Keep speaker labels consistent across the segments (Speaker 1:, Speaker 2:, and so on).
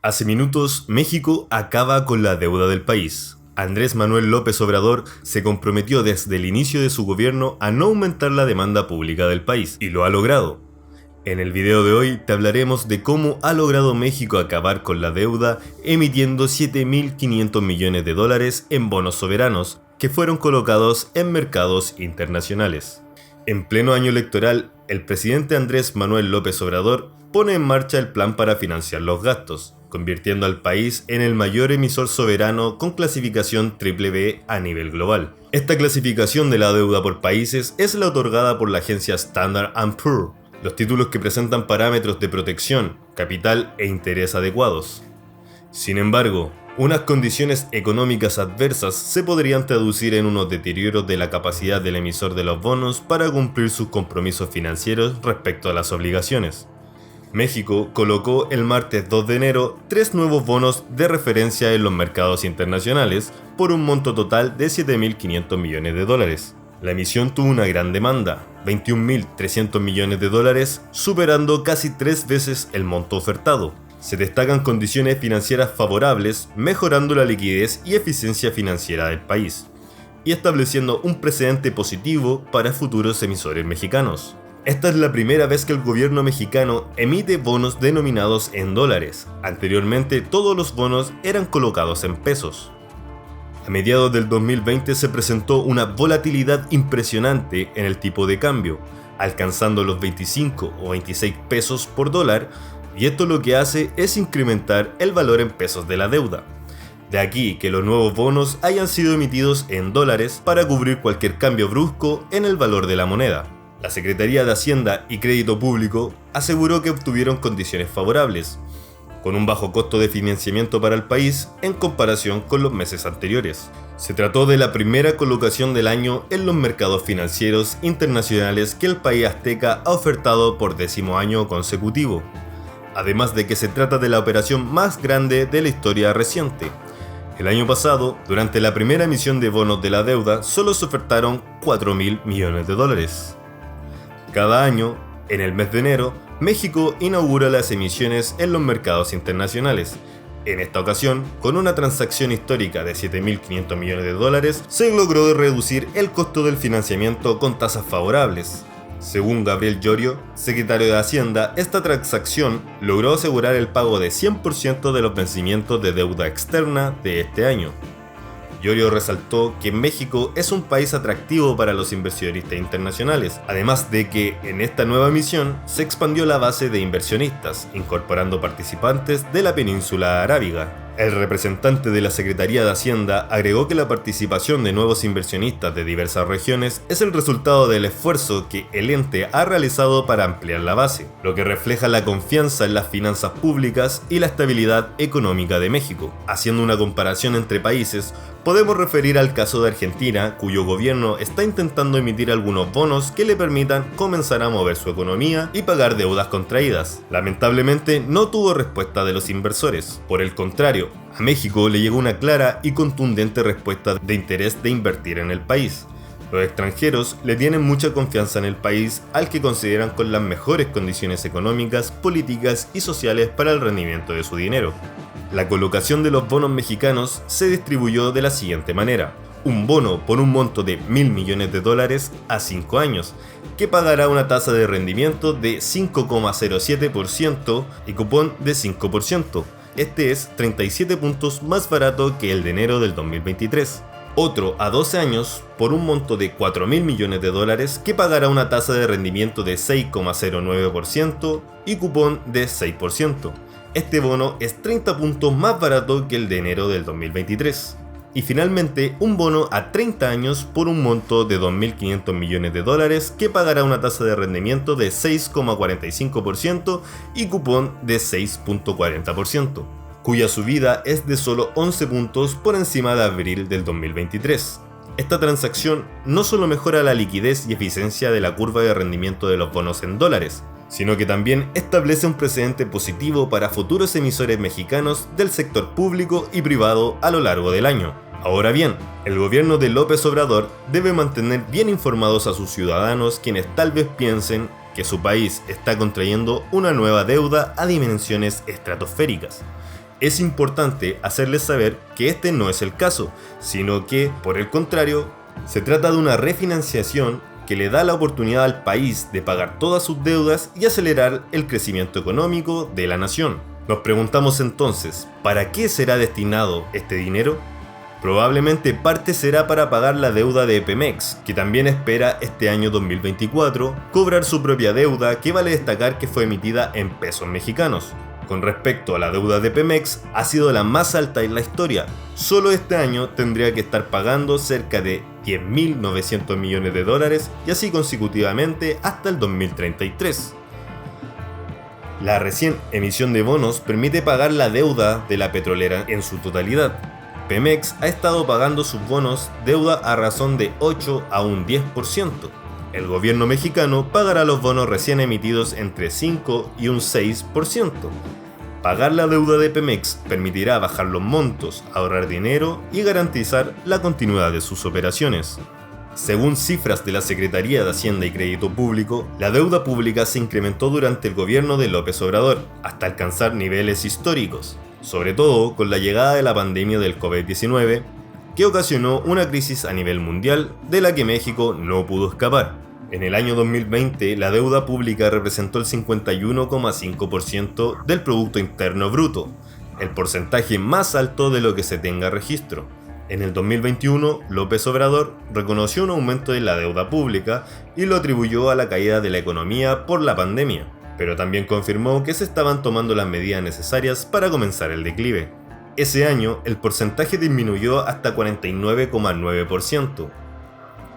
Speaker 1: Hace minutos, México acaba con la deuda del país. Andrés Manuel López Obrador se comprometió desde el inicio de su gobierno a no aumentar la demanda pública del país, y lo ha logrado. En el video de hoy te hablaremos de cómo ha logrado México acabar con la deuda emitiendo 7.500 millones de dólares en bonos soberanos que fueron colocados en mercados internacionales. En pleno año electoral, el presidente Andrés Manuel López Obrador pone en marcha el plan para financiar los gastos, convirtiendo al país en el mayor emisor soberano con clasificación BBB a nivel global. Esta clasificación de la deuda por países es la otorgada por la agencia Standard & Poor's, los títulos que presentan parámetros de protección, capital e interés adecuados. Sin embargo, unas condiciones económicas adversas se podrían traducir en unos deterioros de la capacidad del emisor de los bonos para cumplir sus compromisos financieros respecto a las obligaciones. México colocó el martes 2 de enero 3 nuevos bonos de referencia en los mercados internacionales por un monto total de 7.500 millones de dólares. La emisión tuvo una gran demanda, 21.300 millones de dólares, superando casi 3 veces el monto ofertado. Se destacan condiciones financieras favorables, mejorando la liquidez y eficiencia financiera del país, y estableciendo un precedente positivo para futuros emisores mexicanos. Esta es la primera vez que el gobierno mexicano emite bonos denominados en dólares. Anteriormente, todos los bonos eran colocados en pesos. A mediados del 2020 se presentó una volatilidad impresionante en el tipo de cambio, alcanzando los 25 o 26 pesos por dólar, y esto lo que hace es incrementar el valor en pesos de la deuda. De aquí que los nuevos bonos hayan sido emitidos en dólares para cubrir cualquier cambio brusco en el valor de la moneda. La Secretaría de Hacienda y Crédito Público aseguró que obtuvieron condiciones favorables, con un bajo costo de financiamiento para el país en comparación con los meses anteriores. Se trató de la primera colocación del año en los mercados financieros internacionales que el país azteca ha ofertado por 10º año consecutivo, además de que se trata de la operación más grande de la historia reciente. El año pasado, durante la primera emisión de bonos de la deuda, solo se ofertaron 4.000 millones de dólares. Cada año, en el mes de enero, México inaugura las emisiones en los mercados internacionales. En esta ocasión, con una transacción histórica de 7.500 millones de dólares, se logró reducir el costo del financiamiento con tasas favorables. Según Gabriel Llorio, secretario de Hacienda, esta transacción logró asegurar el pago de 100% de los vencimientos de deuda externa de este año. Llorio resaltó que México es un país atractivo para los inversionistas internacionales, además de que en esta nueva emisión se expandió la base de inversionistas, incorporando participantes de la península arábiga. El representante de la Secretaría de Hacienda agregó que la participación de nuevos inversionistas de diversas regiones es el resultado del esfuerzo que el ente ha realizado para ampliar la base, lo que refleja la confianza en las finanzas públicas y la estabilidad económica de México. Haciendo una comparación entre países, podemos referir al caso de Argentina, cuyo gobierno está intentando emitir algunos bonos que le permitan comenzar a mover su economía y pagar deudas contraídas. Lamentablemente no tuvo respuesta de los inversores. Por el contrario, a México le llegó una clara y contundente respuesta de interés de invertir en el país. Los extranjeros le tienen mucha confianza en el país, al que consideran con las mejores condiciones económicas, políticas y sociales para el rendimiento de su dinero. La colocación de los bonos mexicanos se distribuyó de la siguiente manera: un bono por un monto de 1.000 millones de dólares a 5 años, que pagará una tasa de rendimiento de 5,07% y cupón de 5%. Este es 37 puntos más barato que el de enero del 2023. Otro a 12 años por un monto de 4.000 millones de dólares, que pagará una tasa de rendimiento de 6,09% y cupón de 6%. Este bono es 30 puntos más barato que el de enero del 2023. Y finalmente, un bono a 30 años por un monto de 2.500 millones de dólares, que pagará una tasa de rendimiento de 6,45% y cupón de 6,40%, cuya subida es de solo 11 puntos por encima de abril del 2023. Esta transacción no solo mejora la liquidez y eficiencia de la curva de rendimiento de los bonos en dólares, sino que también establece un precedente positivo para futuros emisores mexicanos del sector público y privado a lo largo del año. Ahora bien, el gobierno de López Obrador debe mantener bien informados a sus ciudadanos, quienes tal vez piensen que su país está contrayendo una nueva deuda a dimensiones estratosféricas. Es importante hacerles saber que este no es el caso, sino que, por el contrario, se trata de una refinanciación que le da la oportunidad al país de pagar todas sus deudas y acelerar el crecimiento económico de la nación. Nos preguntamos entonces, ¿para qué será destinado este dinero? Probablemente parte será para pagar la deuda de Pemex, que también espera este año 2024 cobrar su propia deuda, que vale destacar que fue emitida en pesos mexicanos. Con respecto a la deuda de Pemex, ha sido la más alta en la historia. Solo este año tendría que estar pagando cerca de 10.900 millones de dólares y así consecutivamente hasta el 2033. La recién emisión de bonos permite pagar la deuda de la petrolera en su totalidad. Pemex ha estado pagando sus bonos deuda a razón de 8 a un 10%. El gobierno mexicano pagará los bonos recién emitidos entre 5 y un 6%. Pagar la deuda de Pemex permitirá bajar los montos, ahorrar dinero y garantizar la continuidad de sus operaciones. Según cifras de la Secretaría de Hacienda y Crédito Público, la deuda pública se incrementó durante el gobierno de López Obrador, hasta alcanzar niveles históricos, sobre todo con la llegada de la pandemia del COVID-19, que ocasionó una crisis a nivel mundial de la que México no pudo escapar. En el año 2020, la deuda pública representó el 51,5% del Producto Interno Bruto, el porcentaje más alto de lo que se tenga registro. En el 2021, López Obrador reconoció un aumento de la deuda pública y lo atribuyó a la caída de la economía por la pandemia, pero también confirmó que se estaban tomando las medidas necesarias para comenzar el declive. Ese año, el porcentaje disminuyó hasta 49,9%,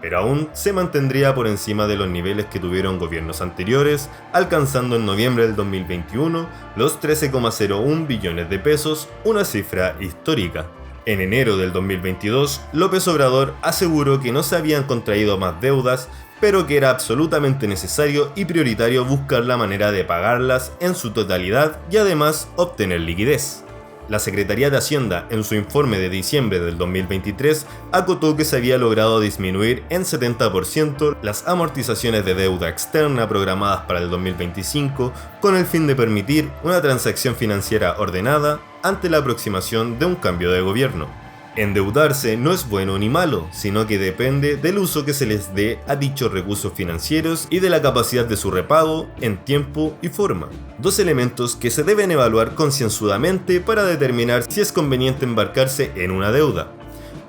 Speaker 1: pero aún se mantendría por encima de los niveles que tuvieron gobiernos anteriores, alcanzando en noviembre del 2021 los 13,01 billones de pesos, una cifra histórica. En enero del 2022, López Obrador aseguró que no se habían contraído más deudas, pero que era absolutamente necesario y prioritario buscar la manera de pagarlas en su totalidad y además obtener liquidez. La Secretaría de Hacienda, en su informe de diciembre del 2023, acotó que se había logrado disminuir en 70% las amortizaciones de deuda externa programadas para el 2025, con el fin de permitir una transacción financiera ordenada ante la aproximación de un cambio de gobierno. Endeudarse no es bueno ni malo, sino que depende del uso que se les dé a dichos recursos financieros y de la capacidad de su repago en tiempo y forma. Dos elementos que se deben evaluar concienzudamente para determinar si es conveniente embarcarse en una deuda.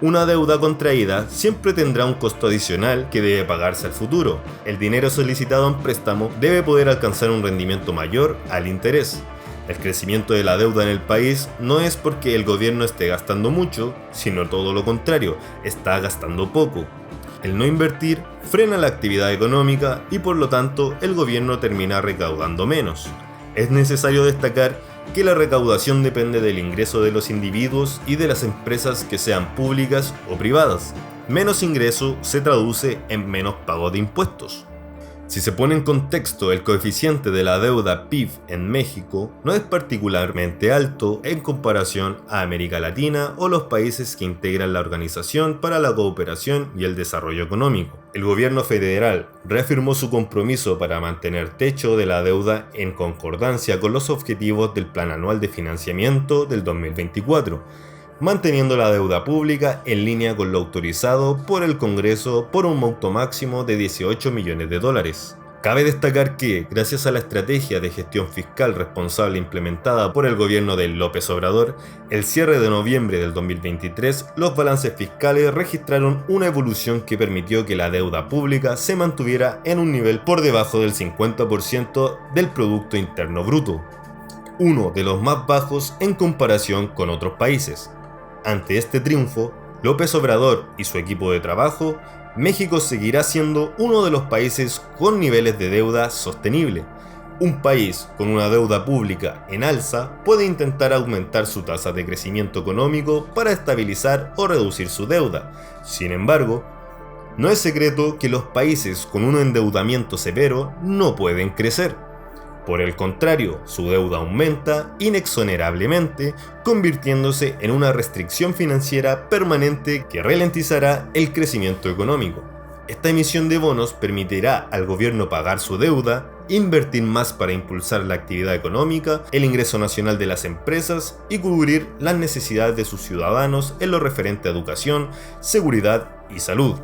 Speaker 1: Una deuda contraída siempre tendrá un costo adicional que debe pagarse al futuro. El dinero solicitado en préstamo debe poder alcanzar un rendimiento mayor al interés. El crecimiento de la deuda en el país no es porque el gobierno esté gastando mucho, sino todo lo contrario, está gastando poco. El no invertir frena la actividad económica y por lo tanto el gobierno termina recaudando menos. Es necesario destacar que la recaudación depende del ingreso de los individuos y de las empresas que sean públicas o privadas. Menos ingreso se traduce en menos pago de impuestos. Si se pone en contexto, el coeficiente de la deuda PIB en México no es particularmente alto en comparación a América Latina o los países que integran la Organización para la Cooperación y el Desarrollo Económico. El gobierno federal reafirmó su compromiso para mantener techo de la deuda en concordancia con los objetivos del Plan Anual de Financiamiento del 2024. Manteniendo la deuda pública en línea con lo autorizado por el Congreso por un monto máximo de 18 millones de dólares. Cabe destacar que, gracias a la estrategia de gestión fiscal responsable implementada por el gobierno de López Obrador, el cierre de noviembre del 2023, los balances fiscales registraron una evolución que permitió que la deuda pública se mantuviera en un nivel por debajo del 50% del Producto Interno Bruto, uno de los más bajos en comparación con otros países. Ante este triunfo, López Obrador y su equipo de trabajo, México seguirá siendo uno de los países con niveles de deuda sostenible. Un país con una deuda pública en alza puede intentar aumentar su tasa de crecimiento económico para estabilizar o reducir su deuda. Sin embargo, no es secreto que los países con un endeudamiento severo no pueden crecer. Por el contrario, su deuda aumenta inexorablemente, convirtiéndose en una restricción financiera permanente que ralentizará el crecimiento económico. Esta emisión de bonos permitirá al gobierno pagar su deuda invertir más para impulsar la actividad económica, el ingreso nacional de las empresas y cubrir las necesidades de sus ciudadanos en lo referente a educación, seguridad y salud.